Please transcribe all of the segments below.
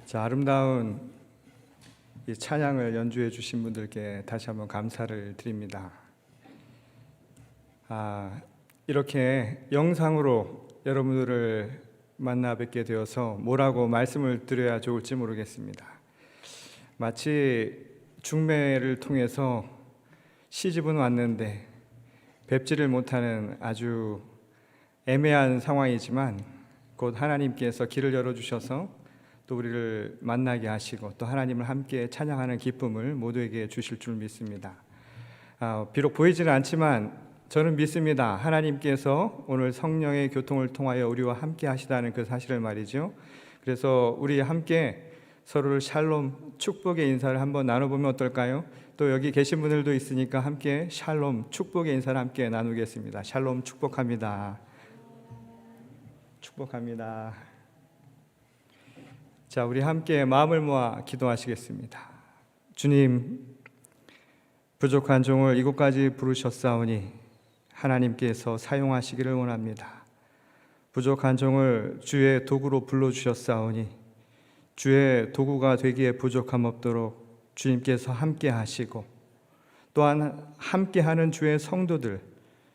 자, 아름다운 이 찬양을 연주해 주신 분들께 다시 한번 감사를 드립니다. 이렇게 영상으로 여러분들을 만나 뵙게 되어서 뭐라고 말씀을 드려야 좋을지 모르겠습니다. 마치 중매를 통해서 시집은 왔는데 뵙지를 못하는 아주 애매한 상황이지만 곧 하나님께서 길을 열어주셔서 또 우리를 만나게 하시고 또 하나님을 함께 찬양하는 기쁨을 모두에게 주실 줄 믿습니다. 비록 보이지는 않지만 저는 믿습니다. 하나님께서 오늘 성령의 교통을 통하여 우리와 함께 하시다는 그 사실을 말이죠. 그래서 우리 함께 서로를 샬롬 축복의 인사를 한번 나눠보면 어떨까요? 또 여기 계신 분들도 있으니까 함께 샬롬 축복의 인사를 함께 나누겠습니다. 샬롬 축복합니다. 축복합니다. 자, 우리 함께 마음을 모아 기도하시겠습니다. 주님, 부족한 종을 이곳까지 부르셨사오니 하나님께서 사용하시기를 원합니다. 부족한 종을 주의 도구로 불러주셨사오니 주의 도구가 되기에 부족함 없도록 주님께서 함께 하시고 또한 함께하는 주의 성도들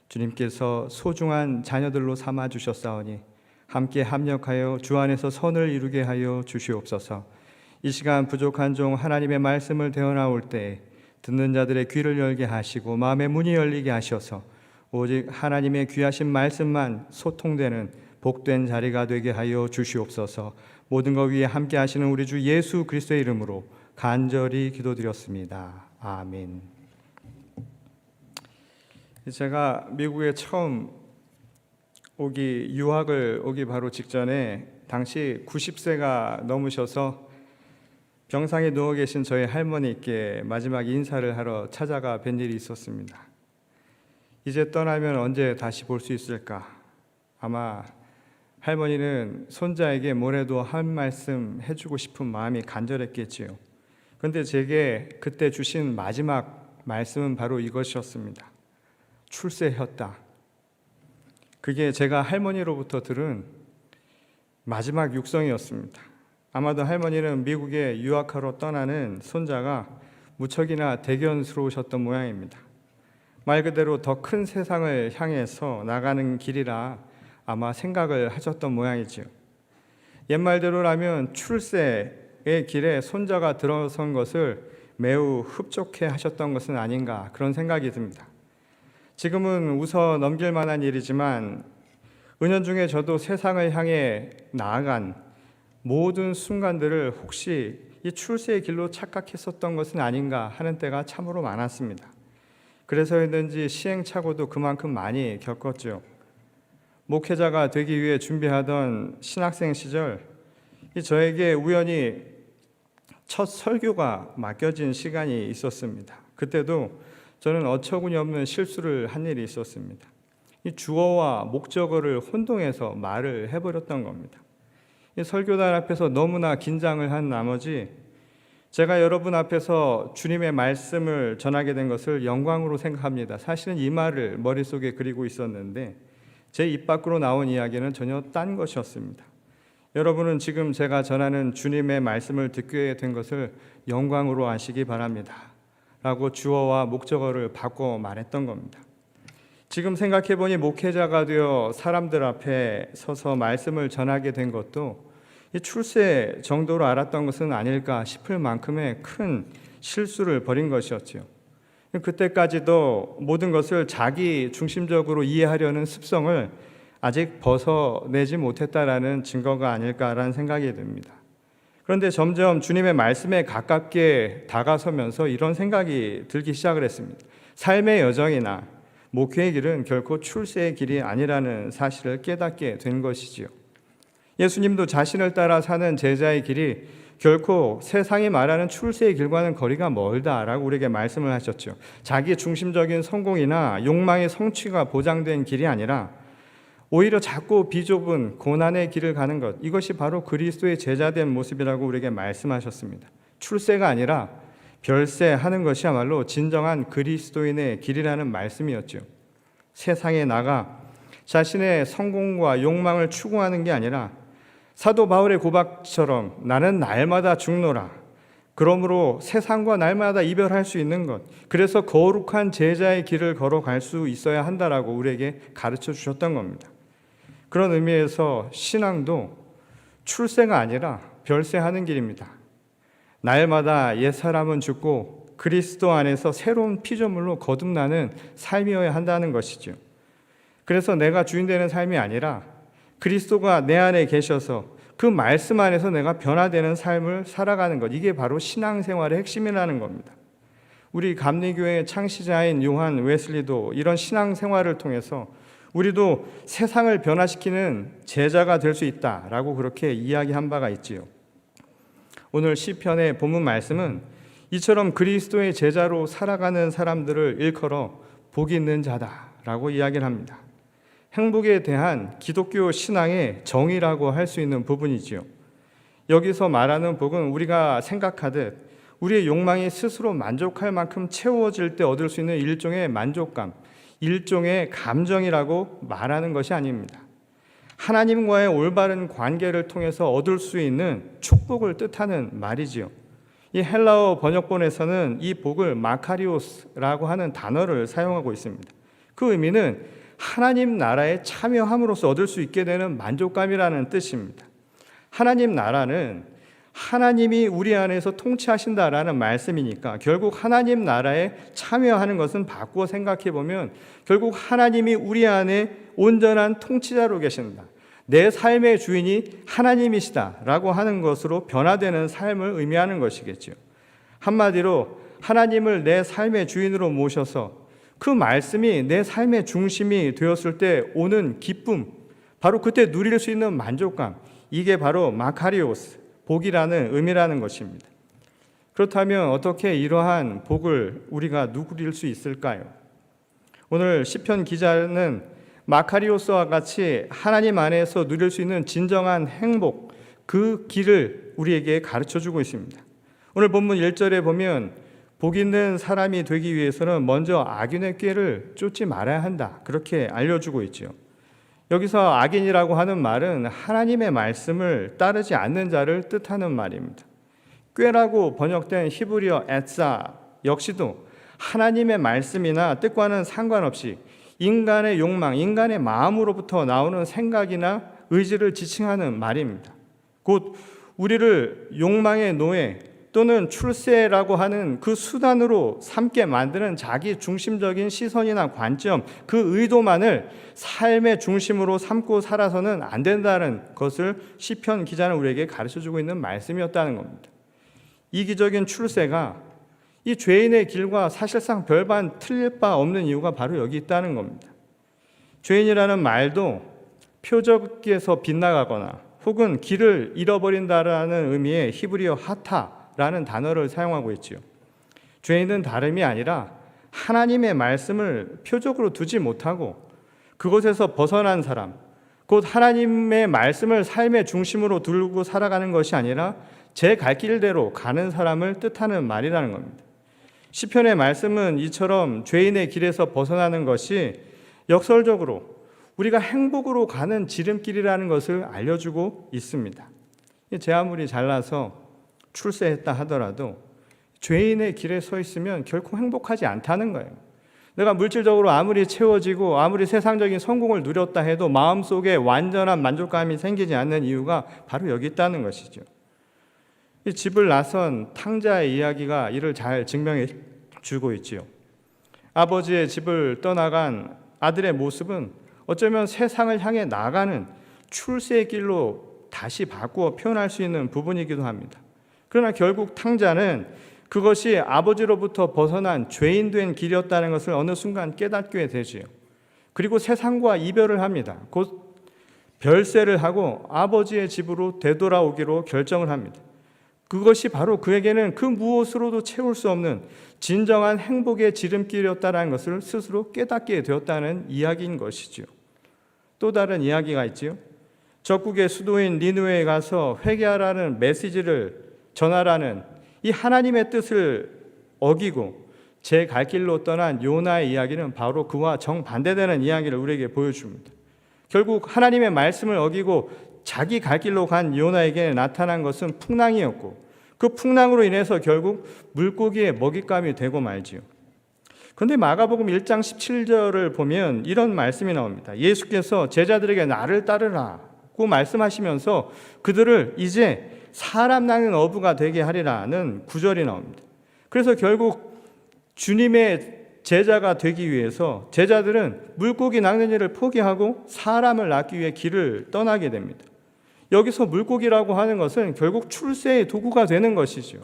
주님께서 소중한 자녀들로 삼아 주셨사오니 함께 합력하여 주 안에서 선을 이루게 하여 주시옵소서. 이 시간 부족한 종 하나님의 말씀을 되어나올 때 듣는 자들의 귀를 열게 하시고 마음의 문이 열리게 하셔서 오직 하나님의 귀하신 말씀만 소통되는 복된 자리가 되게 하여 주시옵소서. 모든 것 위에 함께 하시는 우리 주 예수 그리스도의 이름으로 간절히 기도드렸습니다. 아멘. 제가 미국에 처음 유학을 오기 바로 직전에 당시 90세가 넘으셔서 병상에 누워 계신 저희 할머니께 마지막 인사를 하러 찾아가 뵌 일이 있었습니다. 이제 떠나면 언제 다시 볼 수 있을까? 아마 할머니는 손자에게 뭐래도 한 말씀 해주고 싶은 마음이 간절했겠지요. 그런데 제게 그때 주신 마지막 말씀은 바로 이것이었습니다. 출세했다. 그게 제가 할머니로부터 들은 마지막 육성이었습니다. 아마도 할머니는 미국에 유학하러 떠나는 손자가 무척이나 대견스러우셨던 모양입니다. 말 그대로 더 큰 세상을 향해서 나가는 길이라 아마 생각을 하셨던 모양이지요. 옛말대로라면 출세의 길에 손자가 들어선 것을 매우 흡족해 하셨던 것은 아닌가 그런 생각이 듭니다. 지금은 웃어 넘길 만한 일이지만 은연중에 저도 세상을 향해 나아간 모든 순간들을 혹시 이 출세의 길로 착각했었던 것은 아닌가 하는 때가 참으로 많았습니다. 그래서였는지 시행착오도 그만큼 많이 겪었죠. 목회자가 되기 위해 준비하던 신학생 시절 저에게 우연히 첫 설교가 맡겨진 시간이 있었습니다. 그때도 저는 어처구니 없는 실수를 한 일이 있었습니다. 이 주어와 목적어를 혼동해서 말을 해버렸던 겁니다. 이 설교단 앞에서 너무나 긴장을 한 나머지 제가 여러분 앞에서 주님의 말씀을 전하게 된 것을 영광으로 생각합니다. 사실은 이 말을 머릿속에 그리고 있었는데 제 입 밖으로 나온 이야기는 전혀 딴 것이었습니다. 여러분은 지금 제가 전하는 주님의 말씀을 듣게 된 것을 영광으로 아시기 바랍니다. 라고 주어와 목적어를 바꿔 말했던 겁니다. 지금 생각해보니 목회자가 되어 사람들 앞에 서서 말씀을 전하게 된 것도 이 출세 정도로 알았던 것은 아닐까 싶을 만큼의 큰 실수를 벌인 것이었죠. 그때까지도 모든 것을 자기 중심적으로 이해하려는 습성을 아직 벗어내지 못했다라는 증거가 아닐까라는 생각이 듭니다. 그런데 점점 주님의 말씀에 가깝게 다가서면서 이런 생각이 들기 시작을 했습니다. 삶의 여정이나 목회의 길은 결코 출세의 길이 아니라는 사실을 깨닫게 된 것이지요. 예수님도 자신을 따라 사는 제자의 길이 결코 세상이 말하는 출세의 길과는 거리가 멀다라고 우리에게 말씀을 하셨죠. 자기 중심적인 성공이나 욕망의 성취가 보장된 길이 아니라 오히려 작고 비좁은 고난의 길을 가는 것, 이것이 바로 그리스도의 제자된 모습이라고 우리에게 말씀하셨습니다. 출세가 아니라 별세하는 것이야말로 진정한 그리스도인의 길이라는 말씀이었죠. 세상에 나가 자신의 성공과 욕망을 추구하는 게 아니라 사도 바울의 고백처럼 나는 날마다 죽노라. 그러므로 세상과 날마다 이별할 수 있는 것, 그래서 거룩한 제자의 길을 걸어갈 수 있어야 한다라고 우리에게 가르쳐 주셨던 겁니다. 그런 의미에서 신앙도 출세가 아니라 별세하는 길입니다. 날마다 옛사람은 죽고 그리스도 안에서 새로운 피조물로 거듭나는 삶이어야 한다는 것이죠. 그래서 내가 주인 되는 삶이 아니라 그리스도가 내 안에 계셔서 그 말씀 안에서 내가 변화되는 삶을 살아가는 것, 이게 바로 신앙생활의 핵심이라는 겁니다. 우리 감리교회의 창시자인 요한 웨슬리도 이런 신앙생활을 통해서 우리도 세상을 변화시키는 제자가 될 수 있다라고 그렇게 이야기한 바가 있지요. 오늘 시편의 본문 말씀은 이처럼 그리스도의 제자로 살아가는 사람들을 일컬어 복이 있는 자다라고 이야기를 합니다. 행복에 대한 기독교 신앙의 정의라고 할 수 있는 부분이지요. 여기서 말하는 복은 우리가 생각하듯 우리의 욕망이 스스로 만족할 만큼 채워질 때 얻을 수 있는 일종의 만족감, 일종의 감정이라고 말하는 것이 아닙니다. 하나님과의 올바른 관계를 통해서 얻을 수 있는 축복을 뜻하는 말이지요. 이 헬라어 번역본에서는 이 복을 마카리오스라고 하는 단어를 사용하고 있습니다. 그 의미는 하나님 나라에 참여함으로써 얻을 수 있게 되는 만족감이라는 뜻입니다. 하나님 나라는 하나님이 우리 안에서 통치하신다라는 말씀이니까 결국 하나님 나라에 참여하는 것은 바꾸어 생각해 보면 결국 하나님이 우리 안에 온전한 통치자로 계신다. 내 삶의 주인이 하나님이시다라고 하는 것으로 변화되는 삶을 의미하는 것이겠죠. 한마디로 하나님을 내 삶의 주인으로 모셔서 그 말씀이 내 삶의 중심이 되었을 때 오는 기쁨, 바로 그때 누릴 수 있는 만족감, 이게 바로 마카리오스, 복이라는 의미라는 것입니다. 그렇다면 어떻게 이러한 복을 우리가 누릴 수 있을까요? 오늘 시편 기자는 마카리오스와 같이 하나님 안에서 누릴 수 있는 진정한 행복, 그 길을 우리에게 가르쳐주고 있습니다. 오늘 본문 1절에 보면 복 있는 사람이 되기 위해서는 먼저 악인의 꾀를 쫓지 말아야 한다, 그렇게 알려주고 있죠. 여기서 악인이라고 하는 말은 하나님의 말씀을 따르지 않는 자를 뜻하는 말입니다. 꾀라고 번역된 히브리어 에사 역시도 하나님의 말씀이나 뜻과는 상관없이 인간의 욕망, 인간의 마음으로부터 나오는 생각이나 의지를 지칭하는 말입니다. 곧 우리를 욕망의 노예 또는 출세라고 하는 그 수단으로 삼게 만드는 자기 중심적인 시선이나 관점, 그 의도만을 삶의 중심으로 삼고 살아서는 안 된다는 것을 시편 기자는 우리에게 가르쳐주고 있는 말씀이었다는 겁니다. 이기적인 출세가 이 죄인의 길과 사실상 별반 틀릴 바 없는 이유가 바로 여기 있다는 겁니다. 죄인이라는 말도 표적에서 빗나가거나 혹은 길을 잃어버린다라는 의미의 히브리어 하타라는 단어를 사용하고 있지요. 죄인은 다름이 아니라 하나님의 말씀을 표적으로 두지 못하고 그곳에서 벗어난 사람, 곧 하나님의 말씀을 삶의 중심으로 두고 살아가는 것이 아니라 제 갈 길대로 가는 사람을 뜻하는 말이라는 겁니다. 시편의 말씀은 이처럼 죄인의 길에서 벗어나는 것이 역설적으로 우리가 행복으로 가는 지름길이라는 것을 알려주고 있습니다. 제 아무리 잘나서 출세했다 하더라도 죄인의 길에 서 있으면 결코 행복하지 않다는 거예요. 내가 물질적으로 아무리 채워지고 아무리 세상적인 성공을 누렸다 해도 마음속에 완전한 만족감이 생기지 않는 이유가 바로 여기 있다는 것이죠. 이 집을 나선 탕자의 이야기가 이를 잘 증명해 주고 있지요. 아버지의 집을 떠나간 아들의 모습은 어쩌면 세상을 향해 나아가는 출세의 길로 다시 바꾸어 표현할 수 있는 부분이기도 합니다. 그러나 결국 탕자는 그것이 아버지로부터 벗어난 죄인된 길이었다는 것을 어느 순간 깨닫게 되지요. 그리고 세상과 이별을 합니다. 곧 별세를 하고 아버지의 집으로 되돌아오기로 결정을 합니다. 그것이 바로 그에게는 그 무엇으로도 채울 수 없는 진정한 행복의 지름길이었다는 것을 스스로 깨닫게 되었다는 이야기인 것이지요. 또 다른 이야기가 있지요. 적국의 수도인 니느웨에 가서 회개하라는 메시지를 전하라는 이 하나님의 뜻을 어기고 제 갈 길로 떠난 요나의 이야기는 바로 그와 정반대되는 이야기를 우리에게 보여줍니다. 결국 하나님의 말씀을 어기고 자기 갈 길로 간 요나에게 나타난 것은 풍랑이었고 그 풍랑으로 인해서 결국 물고기의 먹잇감이 되고 말지요. 그런데 마가복음 1장 17절을 보면 이런 말씀이 나옵니다. 예수께서 제자들에게 나를 따르라고 말씀하시면서 그들을 이제 사람 낚는 어부가 되게 하리라는 구절이 나옵니다. 그래서 결국 주님의 제자가 되기 위해서 제자들은 물고기 낚는 일을 포기하고 사람을 낚기 위해 길을 떠나게 됩니다. 여기서 물고기라고 하는 것은 결국 출세의 도구가 되는 것이죠.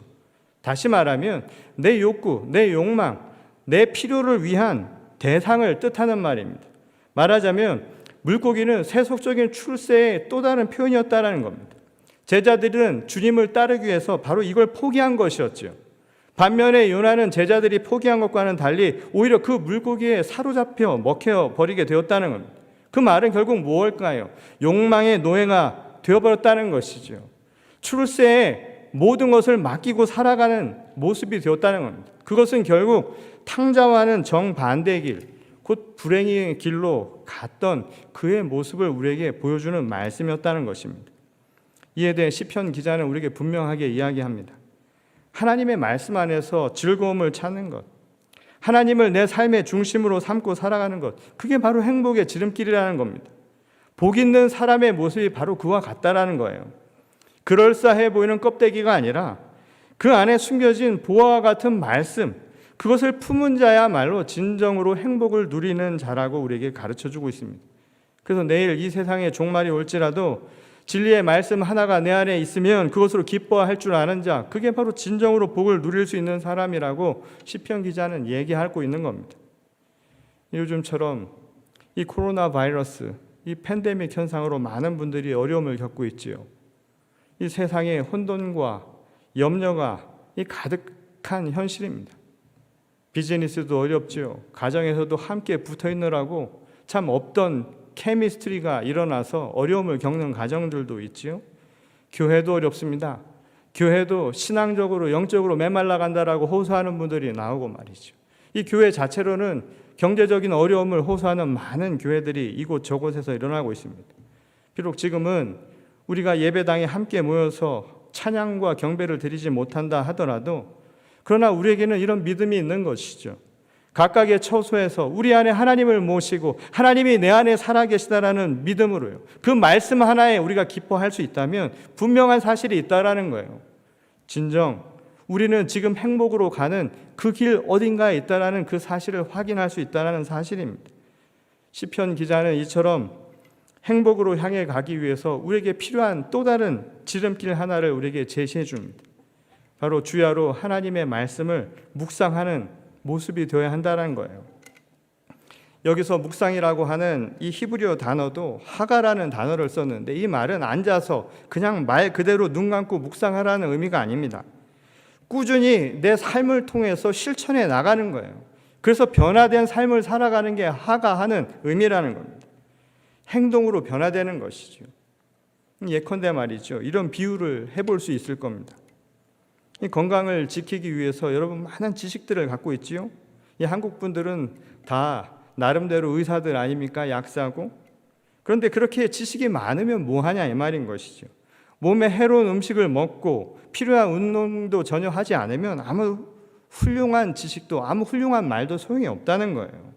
다시 말하면 내 욕구, 내 욕망, 내 필요를 위한 대상을 뜻하는 말입니다. 말하자면 물고기는 세속적인 출세의 또 다른 표현이었다는 겁니다. 제자들은 주님을 따르기 위해서 바로 이걸 포기한 것이었죠. 반면에 요나는 제자들이 포기한 것과는 달리 오히려 그 물고기에 사로잡혀 먹혀 버리게 되었다는 겁니다. 그 말은 결국 무엇일까요? 욕망의 노예가 되어버렸다는 것이죠. 출세에 모든 것을 맡기고 살아가는 모습이 되었다는 겁니다. 그것은 결국 탕자와는 정반대의 길, 곧 불행의 길로 갔던 그의 모습을 우리에게 보여주는 말씀이었다는 것입니다. 이에 대해 시편 기자는 우리에게 분명하게 이야기합니다. 하나님의 말씀 안에서 즐거움을 찾는 것, 하나님을 내 삶의 중심으로 삼고 살아가는 것, 그게 바로 행복의 지름길이라는 겁니다. 복 있는 사람의 모습이 바로 그와 같다라는 거예요. 그럴싸해 보이는 껍데기가 아니라 그 안에 숨겨진 보화와 같은 말씀, 그것을 품은 자야말로 진정으로 행복을 누리는 자라고 우리에게 가르쳐주고 있습니다. 그래서 내일 이 세상에 종말이 올지라도 진리의 말씀 하나가 내 안에 있으면 그것으로 기뻐할 줄 아는 자, 그게 바로 진정으로 복을 누릴 수 있는 사람이라고 시편 기자는 얘기하고 있는 겁니다. 요즘처럼 이 코로나 바이러스, 이 팬데믹 현상으로 많은 분들이 어려움을 겪고 있지요. 이 세상에 혼돈과 염려가 가득한 현실입니다. 비즈니스도 어렵지요. 가정에서도 함께 붙어 있느라고 참 없던 케미스트리가 일어나서 어려움을 겪는 가정들도 있지요. 교회도 어렵습니다. 교회도 신앙적으로 영적으로 메말라 간다라고 호소하는 분들이 나오고 말이죠. 이 교회 자체로는 경제적인 어려움을 호소하는 많은 교회들이 이곳 저곳에서 일어나고 있습니다. 비록 지금은 우리가 예배당에 함께 모여서 찬양과 경배를 드리지 못한다 하더라도 그러나 우리에게는 이런 믿음이 있는 것이죠. 각각의 처소에서 우리 안에 하나님을 모시고 하나님이 내 안에 살아계시다라는 믿음으로요. 그 말씀 하나에 우리가 기뻐할 수 있다면 분명한 사실이 있다라는 거예요. 진정 우리는 지금 행복으로 가는 그 길 어딘가에 있다라는 그 사실을 확인할 수 있다라는 사실입니다. 시편 기자는 이처럼 행복으로 향해 가기 위해서 우리에게 필요한 또 다른 지름길 하나를 우리에게 제시해 줍니다. 바로 주야로 하나님의 말씀을 묵상하는 모습이 되어야 한다는 거예요. 여기서 묵상이라고 하는 이 히브리어 단어도 하가라는 단어를 썼는데 이 말은 앉아서 그냥 말 그대로 눈 감고 묵상하라는 의미가 아닙니다. 꾸준히 내 삶을 통해서 실천해 나가는 거예요. 그래서 변화된 삶을 살아가는 게 하가하는 의미라는 겁니다. 행동으로 변화되는 것이죠. 예컨대 말이죠. 이런 비유를 해볼 수 있을 겁니다. 이 건강을 지키기 위해서 여러분 많은 지식들을 갖고 있지요. 이 한국 분들은 다 나름대로 의사들 아닙니까? 약사고. 그런데 그렇게 지식이 많으면 뭐 하냐 이 말인 것이죠. 몸에 해로운 음식을 먹고 필요한 운동도 전혀 하지 않으면 아무 훌륭한 지식도 아무 훌륭한 말도 소용이 없다는 거예요.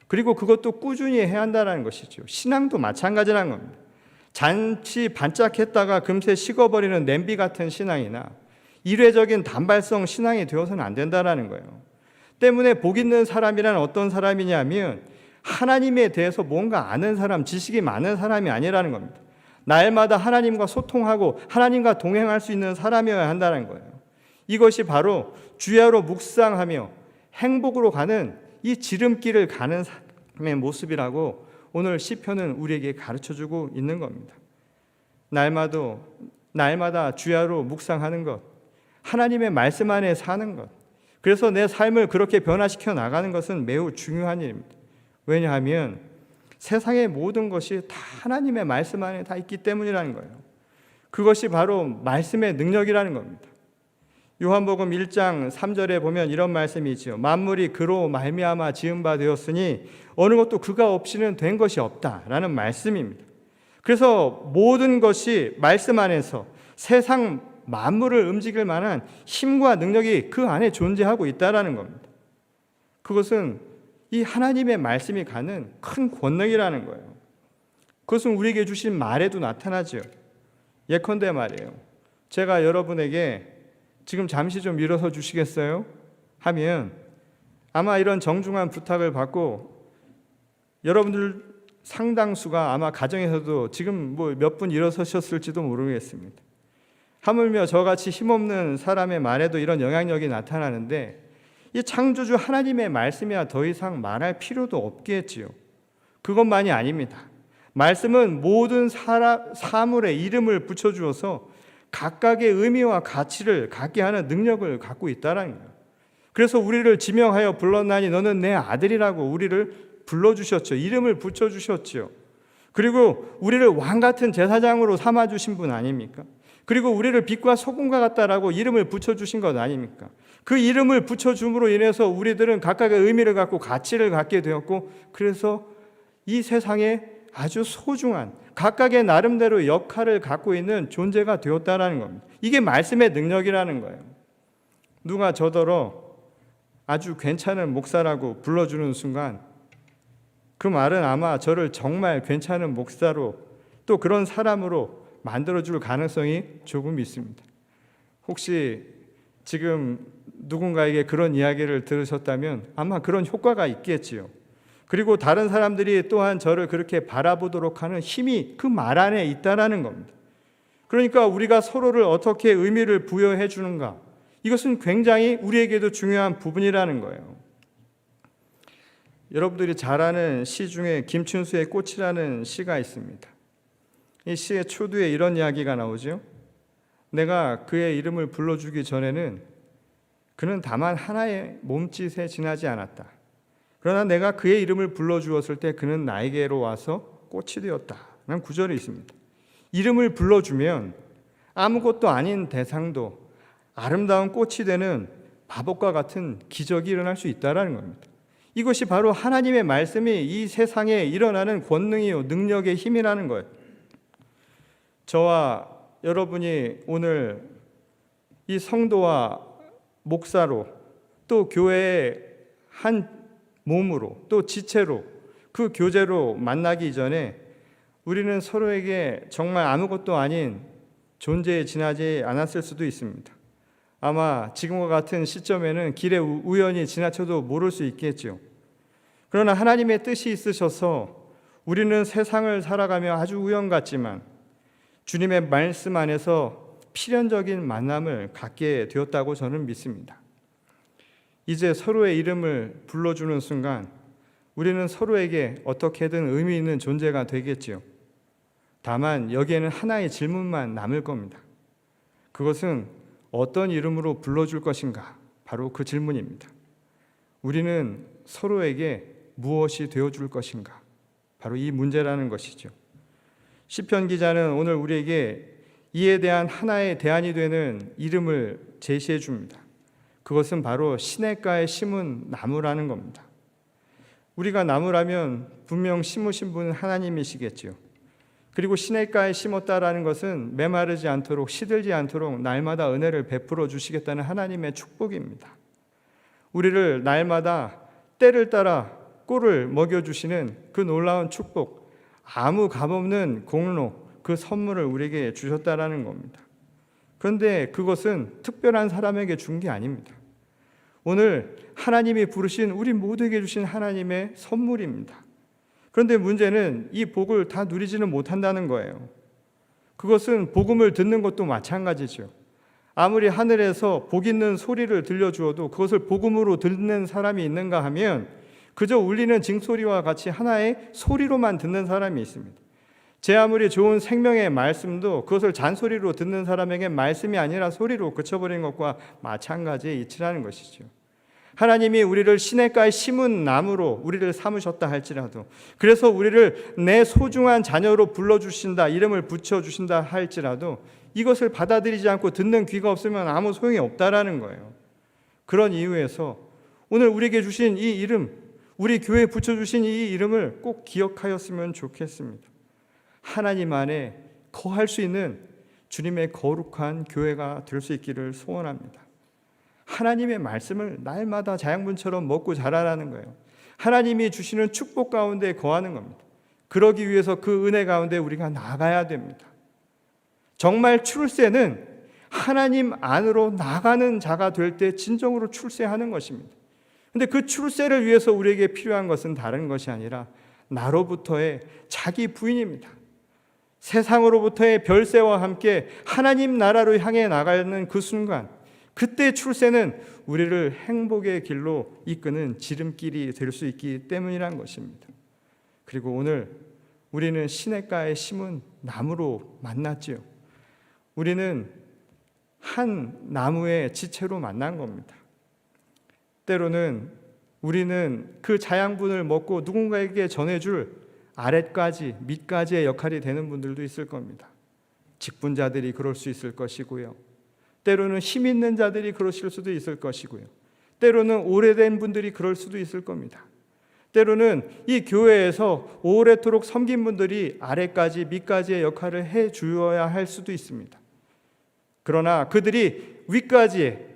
그리고 그것도 꾸준히 해야 한다는 것이죠. 신앙도 마찬가지라는 겁니다. 잠시 반짝했다가 금세 식어버리는 냄비 같은 신앙이나 일회적인 단발성 신앙이 되어서는 안 된다는 거예요. 때문에 복 있는 사람이란 어떤 사람이냐면 하나님에 대해서 뭔가 아는 사람, 지식이 많은 사람이 아니라는 겁니다. 날마다 하나님과 소통하고 하나님과 동행할 수 있는 사람이어야 한다는 거예요. 이것이 바로 주야로 묵상하며 행복으로 가는 이 지름길을 가는 사람의 모습이라고 오늘 시편은 우리에게 가르쳐주고 있는 겁니다. 날마다 주야로 묵상하는 것, 하나님의 말씀 안에 사는 것, 그래서 내 삶을 그렇게 변화시켜 나가는 것은 매우 중요한 일입니다. 왜냐하면 세상의 모든 것이 다 하나님의 말씀 안에 다 있기 때문이라는 거예요. 그것이 바로 말씀의 능력이라는 겁니다. 요한복음 1장 3절에 보면 이런 말씀이 있죠. 만물이 그로 말미암아 지은 바 되었으니 어느 것도 그가 없이는 된 것이 없다라는 말씀입니다. 그래서 모든 것이 말씀 안에서 세상 만물을 움직일 만한 힘과 능력이 그 안에 존재하고 있다는 겁니다. 그것은 이 하나님의 말씀이 가는 큰 권능이라는 거예요. 그것은 우리에게 주신 말에도 나타나죠. 예컨대 말이에요. 제가 여러분에게 지금 잠시 좀 일어서 주시겠어요? 하면 아마 이런 정중한 부탁을 받고 여러분들 상당수가 아마 가정에서도 지금 뭐 몇 분 일어서셨을지도 모르겠습니다. 하물며 저같이 힘없는 사람의 말에도 이런 영향력이 나타나는데 이 창조주 하나님의 말씀이야 더 이상 말할 필요도 없겠지요. 그것만이 아닙니다. 말씀은 모든 사물에 이름을 붙여주어서 각각의 의미와 가치를 갖게 하는 능력을 갖고 있다는 거예요. 그래서 우리를 지명하여 불렀나니 너는 내 아들이라고 우리를 불러주셨죠. 이름을 붙여주셨죠. 그리고 우리를 왕같은 제사장으로 삼아주신 분 아닙니까? 그리고 우리를 빛과 소금과 같다라고 이름을 붙여주신 것 아닙니까? 그 이름을 붙여줌으로 인해서 우리들은 각각의 의미를 갖고 가치를 갖게 되었고, 그래서 이 세상에 아주 소중한 각각의 나름대로 역할을 갖고 있는 존재가 되었다라는 겁니다. 이게 말씀의 능력이라는 거예요. 누가 저더러 아주 괜찮은 목사라고 불러주는 순간 그 말은 아마 저를 정말 괜찮은 목사로 또 그런 사람으로 만들어줄 가능성이 조금 있습니다. 혹시 지금 누군가에게 그런 이야기를 들으셨다면 아마 그런 효과가 있겠지요. 그리고 다른 사람들이 또한 저를 그렇게 바라보도록 하는 힘이 그 말 안에 있다라는 겁니다. 그러니까 우리가 서로를 어떻게 의미를 부여해 주는가, 이것은 굉장히 우리에게도 중요한 부분이라는 거예요. 여러분들이 잘 아는 시 중에 김춘수의 꽃이라는 시가 있습니다. 이 시의 초두에 이런 이야기가 나오죠. 내가 그의 이름을 불러주기 전에는 그는 다만 하나의 몸짓에 지나지 않았다. 그러나 내가 그의 이름을 불러주었을 때 그는 나에게로 와서 꽃이 되었다 라는 구절이 있습니다. 이름을 불러주면 아무것도 아닌 대상도 아름다운 꽃이 되는 마법과 같은 기적이 일어날 수 있다는 겁니다. 이것이 바로 하나님의 말씀이 이 세상에 일어나는 권능이요 능력의 힘이라는 거예요. 저와 여러분이 오늘 이 성도와 목사로 또 교회의 한 몸으로 또 지체로 그 교제로 만나기 전에 우리는 서로에게 정말 아무것도 아닌 존재에 지나지 않았을 수도 있습니다. 아마 지금과 같은 시점에는 길에 우연히 지나쳐도 모를 수 있겠죠. 그러나 하나님의 뜻이 있으셔서 우리는 세상을 살아가며 아주 우연 같지만 주님의 말씀 안에서 필연적인 만남을 갖게 되었다고 저는 믿습니다. 이제 서로의 이름을 불러주는 순간 우리는 서로에게 어떻게든 의미 있는 존재가 되겠지요. 다만 여기에는 하나의 질문만 남을 겁니다. 그것은 어떤 이름으로 불러줄 것인가? 바로 그 질문입니다. 우리는 서로에게 무엇이 되어줄 것인가? 바로 이 문제라는 것이죠. 시편 기자는 오늘 우리에게 이에 대한 하나의 대안이 되는 이름을 제시해 줍니다. 그것은 바로 시냇가에 심은 나무라는 겁니다. 우리가 나무라면 분명 심으신 분은 하나님이시겠지요. 그리고 시냇가에 심었다라는 것은 메마르지 않도록 시들지 않도록 날마다 은혜를 베풀어 주시겠다는 하나님의 축복입니다. 우리를 날마다 때를 따라 꿀을 먹여주시는 그 놀라운 축복, 아무 값없는 공로, 그 선물을 우리에게 주셨다라는 겁니다. 그런데 그것은 특별한 사람에게 준 게 아닙니다. 오늘 하나님이 부르신 우리 모두에게 주신 하나님의 선물입니다. 그런데 문제는 이 복을 다 누리지는 못한다는 거예요. 그것은 복음을 듣는 것도 마찬가지죠. 아무리 하늘에서 복 있는 소리를 들려주어도 그것을 복음으로 듣는 사람이 있는가 하면 그저 울리는 징소리와 같이 하나의 소리로만 듣는 사람이 있습니다. 제 아무리 좋은 생명의 말씀도 그것을 잔소리로 듣는 사람에게 말씀이 아니라 소리로 그쳐버린 것과 마찬가지의 이치라는 것이죠. 하나님이 우리를 시냇가에 심은 나무로 우리를 삼으셨다 할지라도, 그래서 우리를 내 소중한 자녀로 불러주신다, 이름을 붙여주신다 할지라도 이것을 받아들이지 않고 듣는 귀가 없으면 아무 소용이 없다라는 거예요. 그런 이유에서 오늘 우리에게 주신 이 이름, 우리 교회에 붙여주신 이 이름을 꼭 기억하였으면 좋겠습니다. 하나님 안에 거할 수 있는 주님의 거룩한 교회가 될 수 있기를 소원합니다. 하나님의 말씀을 날마다 자양분처럼 먹고 자라라는 거예요. 하나님이 주시는 축복 가운데 거하는 겁니다. 그러기 위해서 그 은혜 가운데 우리가 나가야 됩니다. 정말 출세는 하나님 안으로 나가는 자가 될 때 진정으로 출세하는 것입니다. 그런데 그 출세를 위해서 우리에게 필요한 것은 다른 것이 아니라 나로부터의 자기 부인입니다. 세상으로부터의 별세와 함께 하나님 나라로 향해 나가는 그 순간, 그때 출세는 우리를 행복의 길로 이끄는 지름길이 될 수 있기 때문이란 것입니다. 그리고 오늘 우리는 시냇가에 심은 나무로 만났지요. 우리는 한 나무의 지체로 만난 겁니다. 때로는 우리는 그 자양분을 먹고 누군가에게 전해줄 아랫가지, 밑가지의 역할이 되는 분들도 있을 겁니다. 직분자들이 그럴 수 있을 것이고요. 때로는 힘 있는 자들이 그러실 수도 있을 것이고요. 때로는 오래된 분들이 그럴 수도 있을 겁니다. 때로는 이 교회에서 오래도록 섬긴 분들이 아래까지 밑까지의 역할을 해 주어야 할 수도 있습니다. 그러나 그들이 윗까지에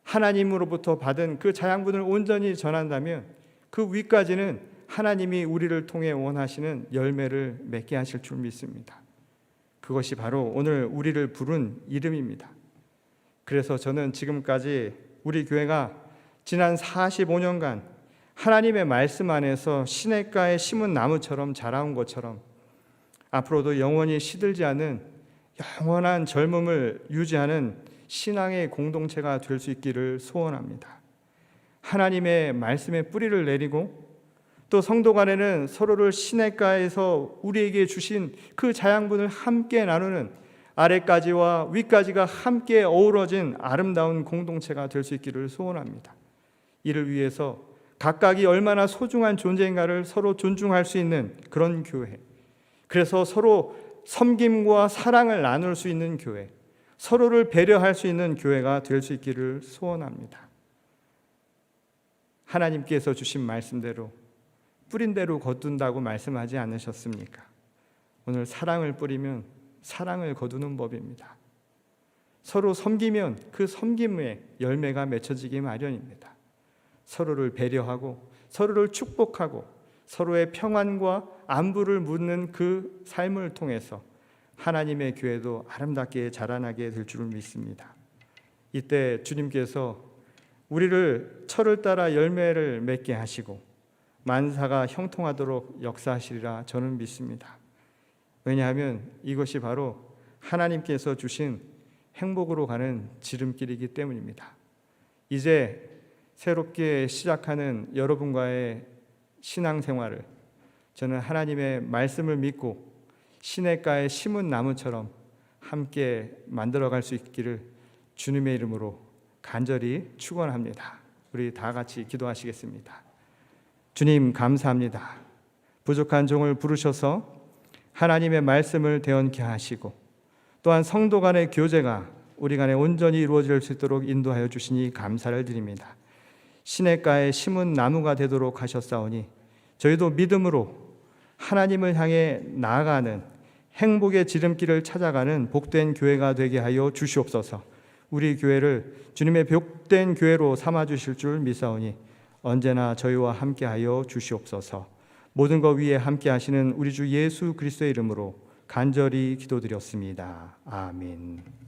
하나님으로부터 받은 그 자양분을 온전히 전한다면 그 윗까지는 하나님이 우리를 통해 원하시는 열매를 맺게 하실 줄 믿습니다. 그것이 바로 오늘 우리를 부른 이름입니다. 그래서 저는 지금까지 우리 교회가 지난 45년간 하나님의 말씀 안에서 시냇가에 심은 나무처럼 자라온 것처럼 앞으로도 영원히 시들지 않은 영원한 젊음을 유지하는 신앙의 공동체가 될 수 있기를 소원합니다. 하나님의 말씀에 뿌리를 내리고 또 성도 간에는 서로를 시냇가에서 우리에게 주신 그 자양분을 함께 나누는 아래까지와 윗까지가 함께 어우러진 아름다운 공동체가 될 수 있기를 소원합니다. 이를 위해서 각각이 얼마나 소중한 존재인가를 서로 존중할 수 있는 그런 교회, 그래서 서로 섬김과 사랑을 나눌 수 있는 교회, 서로를 배려할 수 있는 교회가 될 수 있기를 소원합니다. 하나님께서 주신 말씀대로 뿌린 대로 거둔다고 말씀하지 않으셨습니까? 오늘 사랑을 뿌리면 사랑을 거두는 법입니다. 서로 섬기면 그 섬김의 열매가 맺혀지기 마련입니다. 서로를 배려하고 서로를 축복하고 서로의 평안과 안부를 묻는 그 삶을 통해서 하나님의 교회도 아름답게 자라나게 될 줄 믿습니다. 이때 주님께서 우리를 철을 따라 열매를 맺게 하시고 만사가 형통하도록 역사하시리라 저는 믿습니다. 왜냐하면 이것이 바로 하나님께서 주신 행복으로 가는 지름길이기 때문입니다. 이제 새롭게 시작하는 여러분과의 신앙생활을 저는 하나님의 말씀을 믿고 시냇가에 심은 나무처럼 함께 만들어갈 수 있기를 주님의 이름으로 간절히 축원합니다. 우리 다 같이 기도하시겠습니다. 주님 감사합니다. 부족한 종을 부르셔서 하나님의 말씀을 대언케 하시고 또한 성도 간의 교제가 우리 간에 온전히 이루어질 수 있도록 인도하여 주시니 감사를 드립니다. 시냇가에 심은 나무가 되도록 하셨사오니 저희도 믿음으로 하나님을 향해 나아가는 행복의 지름길을 찾아가는 복된 교회가 되게 하여 주시옵소서. 우리 교회를 주님의 복된 교회로 삼아주실 줄 믿사오니 언제나 저희와 함께하여 주시옵소서. 모든 것 위에 함께하시는 우리 주 예수 그리스도의 이름으로 간절히 기도드렸습니다. 아멘.